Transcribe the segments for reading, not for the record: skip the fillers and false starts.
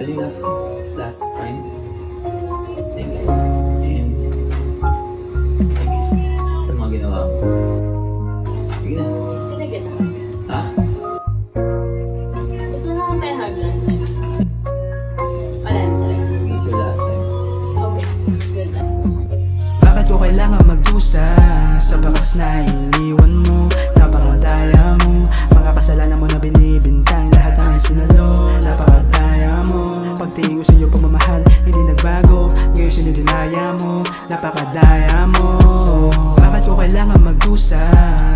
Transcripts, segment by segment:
Ano yung last time? Thank you. And thank you sa mga ginawa mo. Sige na. Talaga na. Ha? Gusto mo naman tayo hug last time? Wala na talaga. It's your last time. Okay, good na. Bakit ko kailangan magdusa sa bakas na iniwan mo? Napakadaya mo, mga kasalanan mo na binibintang, lahat ng sinalo. Napakadaya mo, pagtingin ko sa iyo pagmamahal hindi nagbago, ngayon sinidinaya mo. Napakadaya mo. Bakit ko kailangan magdusa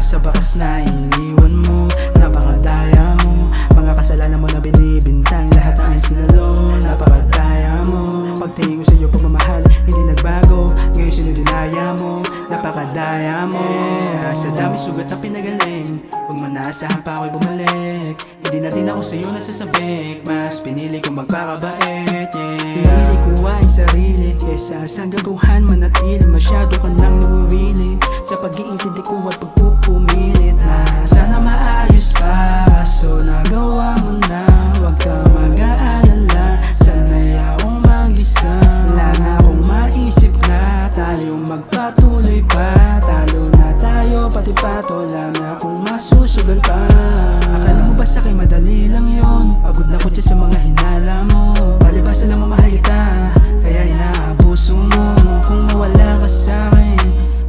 sa bakas na iniwan mo? Napakadaya mo, mga kasalanan mo na binibintang, lahat ng sinalo. Napakadaya mo, pagtingin ko sa iyo pagmamahal hindi nagbago, ngayon sinidinaya mo. Napakadaya mo. Sa dami sugat na pinagaling, huwag mo naasahan pa ako'y bumalik. Hindi na din ako sa'yo nasasabik, mas pinili kong magpakabait, Pinili ko ay sarili kesa sa gagawan manatili. Masyado ka nang nawiwili sa pag-iintindi ko at pagpupumilit na sana maayos pa, kaso nagawa mo na. Huwag ka mag-aalala, sana'y akong mag-isa. Wala na akong maisip na tayong magpatuloy pa. Talo na tayo, pati pato, wala na akong masusugal pa. Akala mo ba sa'kin madali lang yon? Pagod na ko dyan sa mga hinala mo. Palibasa lang mamahal kita, kaya inaabuso mo. Kung mawala ka sa'kin,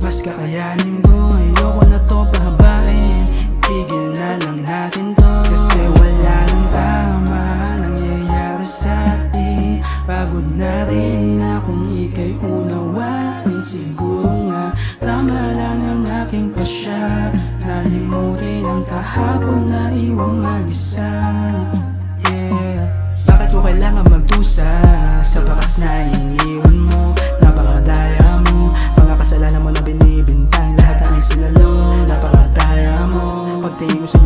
mas kakayanin ko. Ayoko na to pahabain, tigil na lang natin to. Kasi wala nang tama nangyayari sa'tin. Pagod na rin akong ika'y unawain. Siguro nga tama lang ang aking pasya, nalimutin ang kahapon na iwang mag-isa. Bakit ko kailangan magdusa sa bakas na iniwan mo? Napakadaya mo, mga kasalanan mo na binibintang, lahat ang sinalo. Napakadaya mo, pagtingin ko sa